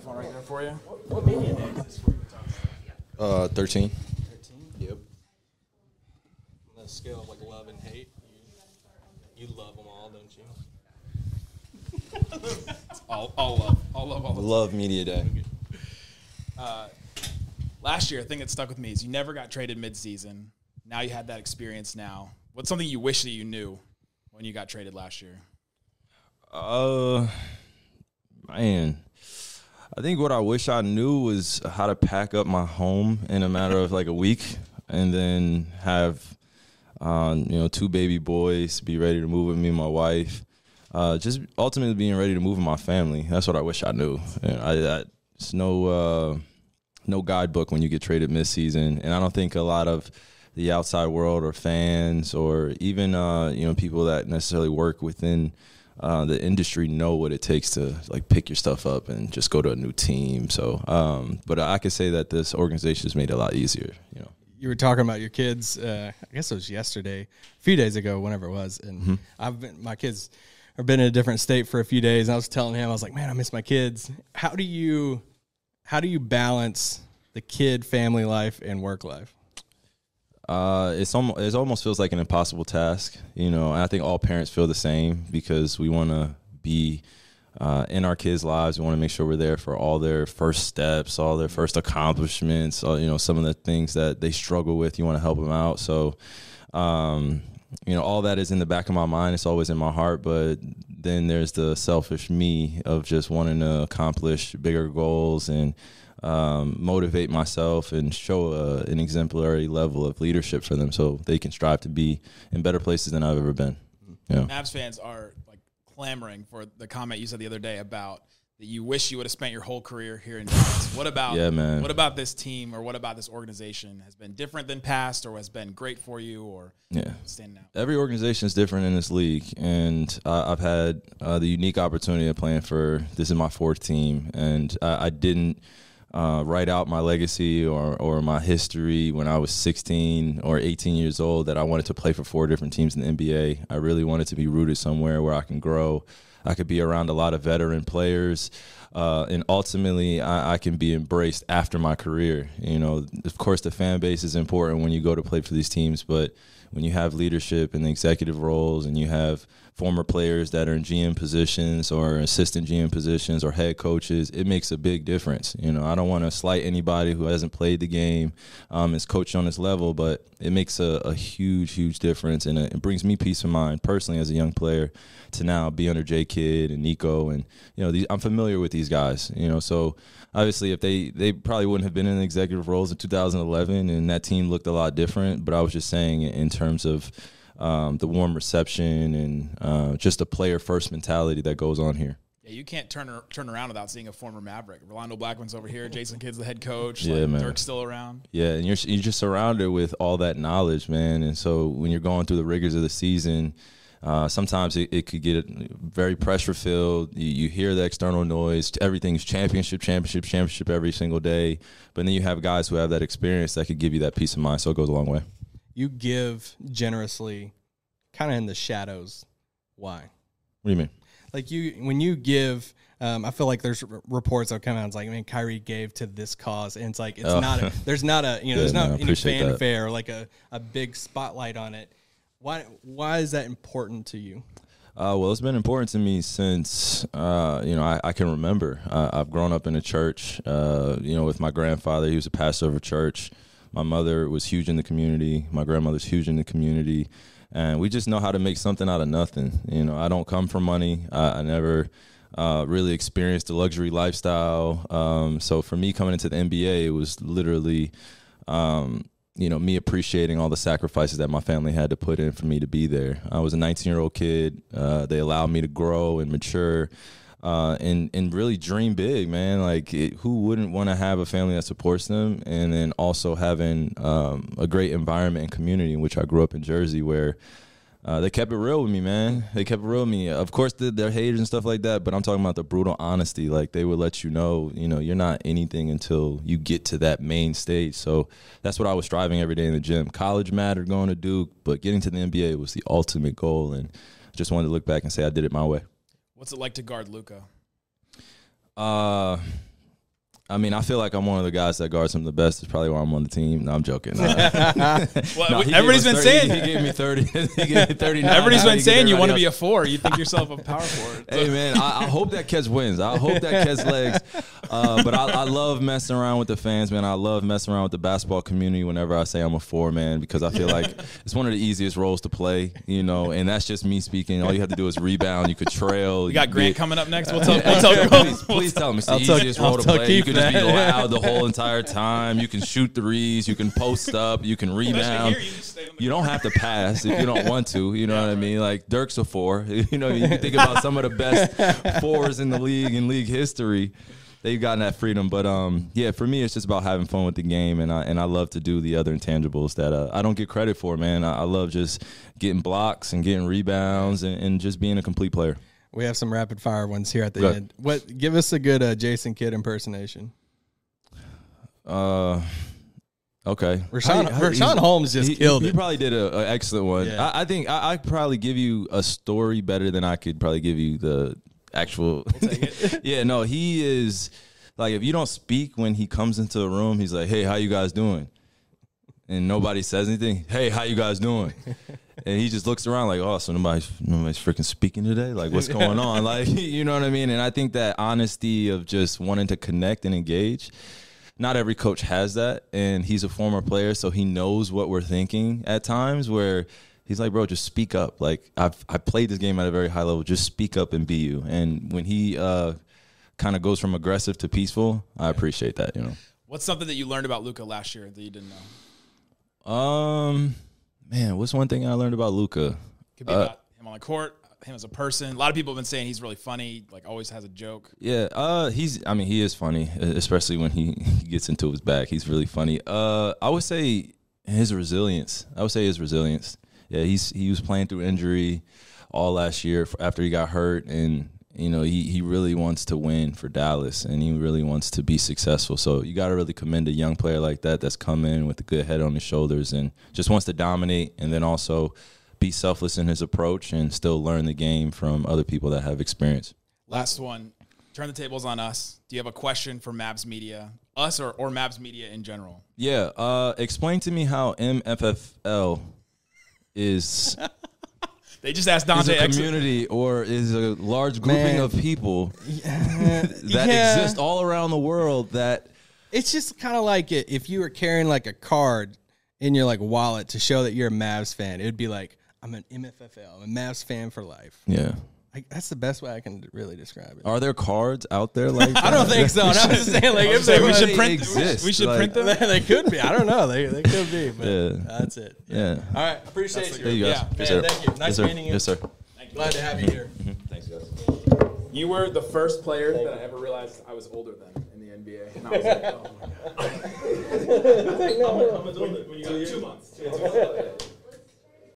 microphone right there for you. What media day is this for you? 13. 13? Yep. On a scale of like love and hate, you love them all, don't you? all love. All love all the time. Love media day. Last year, a thing that stuck with me is you never got traded midseason. Now you had that experience now. What's something you wish that you knew when you got traded last year? Man, I think what I wish I knew was how to pack up my home in a matter of like a week and then have, 2 baby boys, be ready to move with me and my wife. Just ultimately being ready to move with my family. That's what I wish I knew. It's no guidebook when you get traded midseason. And I don't think a lot of the outside world or fans or even, people that necessarily work within the industry know what it takes to like pick your stuff up and just go to a new team. So, but I could say that this organization has made it a lot easier, You were talking about your kids, I guess it was yesterday, a few days ago, whenever it was. And my kids have been in a different state for a few days. And I was telling him, I was like, man, I miss my kids. How do you balance the kid family life and work life? It almost feels like an impossible task, and I think all parents feel the same because we want to be in our kids' lives. We want to make sure we're there for all their first steps, all their first accomplishments, some of the things that they struggle with. You want to help them out. So, all that is in the back of my mind. It's always in my heart. But then there's the selfish me of just wanting to accomplish bigger goals and motivate myself and show an exemplary level of leadership for them so they can strive to be in better places than I've ever been. Yeah. Mavs fans are like clamoring for the comment you said the other day about that you wish you would have spent your whole career here in Dallas. What about this team or what about this organization has been different than past or has been great for you or standing out? Every organization is different in this league, and I've had the unique opportunity of playing this is my 4th team, and I didn't write out my legacy or my history when I was 16 or 18 years old that I wanted to play for 4 different teams in the NBA. I really wanted to be rooted somewhere where I can grow. I could be around a lot of veteran players, and ultimately I can be embraced after my career. Of course, the fan base is important when you go to play for these teams, but when you have leadership in the executive roles and you have former players that are in GM positions or assistant GM positions or head coaches, it makes a big difference. I don't want to slight anybody who hasn't played the game, is coached on this level, but it makes a huge, huge difference. And it brings me peace of mind personally as a young player to now be under J. Kidd and Nico. And, I'm familiar with these guys, so obviously if they probably wouldn't have been in the executive roles in 2011 and that team looked a lot different. But I was just saying in terms of the warm reception and just a player-first mentality that goes on here. Yeah, you can't turn around without seeing a former Maverick. Rolando Blackman's over here. Jason Kidd's the head coach. Yeah, man. Dirk's still around. Yeah, and you're just surrounded with all that knowledge, man. And so when you're going through the rigors of the season, sometimes it could get very pressure-filled. You hear the external noise. Everything's championship every single day. But then you have guys who have that experience that could give you that peace of mind, so it goes a long way. You give generously, kind of in the shadows. Why? What do you mean? Like when you give, I feel like there's reports that come out. It's like, man, Kyrie gave to this cause, and it's like there's not any fanfare or like a big spotlight on it. Why is that important to you? Well, it's been important to me since I can remember. I've grown up in a church. With my grandfather, he was a pastor of a church. My mother was huge in the community. My grandmother's huge in the community. And we just know how to make something out of nothing. I don't come from money. I never really experienced the luxury lifestyle. So for me coming into the NBA, it was literally, me appreciating all the sacrifices that my family had to put in for me to be there. I was a 19-year-old kid. They allowed me to grow and mature. And really dream big, man. Like, who wouldn't want to have a family that supports them? And then also having a great environment and community in which I grew up in Jersey where they kept it real with me, man. They kept it real with me. Of course, they're haters and stuff like that, but I'm talking about the brutal honesty. Like, they would let you know, you're not anything until you get to that main stage. So that's what I was striving every day in the gym. College mattered, going to Duke, but getting to the NBA was the ultimate goal. And I just wanted to look back and say I did it my way. What's it like to guard Luka? I mean, I feel like I'm one of the guys that guards him the best. That's probably why I'm on the team. No, I'm joking. Well, everybody's been saying he gave me 30. He gave me 39. Everybody's been saying you want to be a 4. You think yourself a power forward. So. Hey, man, I hope that catch wins. I hope that catch legs. But I love messing around with the fans, man. I love messing around with the basketball community whenever I say I'm a 4, man, because I feel like it's one of the easiest roles to play, you know, and that's just me speaking. All you have to do is rebound. You could trail. You got Grant coming up next. We'll tell please tell him it's the easiest role to play. You can just be loud the whole entire time. You can shoot threes. You can post up. You can rebound. You don't have to pass if you don't want to. You know what I mean? Like Dirk's a 4. You know, you think about some of the best 4s in the league in league history. They've gotten that freedom, but yeah, for me, it's just about having fun with the game, and I love to do the other intangibles that I don't get credit for, man. I love just getting blocks and getting rebounds and just being a complete player. We have some rapid fire ones here at the end. Give us a good Jason Kidd impersonation. Okay. Rashawn Holmes just killed it. He probably did an excellent one. Yeah. I think I probably give you a story better than I could probably give you the actual. Yeah, no, he is like, if you don't speak when he comes into the room, he's like, hey, how you guys doing? And nobody says anything. Hey, how you guys doing? And he just looks around like, oh, so nobody's freaking speaking today? Like, what's going on? Like, you know what I mean? And I think that honesty of just wanting to connect and engage, not every coach has that. And he's a former player, so he knows what we're thinking at times where he's like, bro, just speak up. Like, I played this game at a very high level. Just speak up and be you. And when he kind of goes from aggressive to peaceful, I appreciate that, you know. What's something that you learned about Luka last year that you didn't know? Man, what's one thing I learned about Luka? Could be about him on the court, him as a person. A lot of people have been saying he's really funny, like always has a joke. Yeah, he is funny, especially when he gets into his bag. He's really funny. I would say his resilience. Yeah, he was playing through injury all last year after he got hurt, and you know he really wants to win for Dallas, and he really wants to be successful. So you got to really commend a young player like that that's come in with a good head on his shoulders and just wants to dominate, and then also be selfless in his approach and still learn the game from other people that have experience. Last one. Turn the tables on us. Do you have a question for Mavs media, us or Mavs media in general? Yeah. Explain to me how MFFL is. They just asked Dante. Is a community or is a large grouping of people that exist all around the world. That it's just kind of like if you were carrying like a card in your like wallet to show that you're a Mavs fan. It would be like, I'm an MFFL, I'm a Mavs fan for life. Yeah. That's the best way I can really describe it. Are there cards out there like that? I don't think so. I was just saying, like, if we should print exist. We should print them. They could be. I don't know. They could be. But yeah. That's it. Yeah. All right. Appreciate you. There you go. Yeah. Yes, man, thank you. Nice meeting you. Yes, sir. Thank you. Glad to have you here. Thanks, guys. You were the first player that I ever realized I was older than in the NBA. And I was like, oh my God. I'm older when you got 2 months.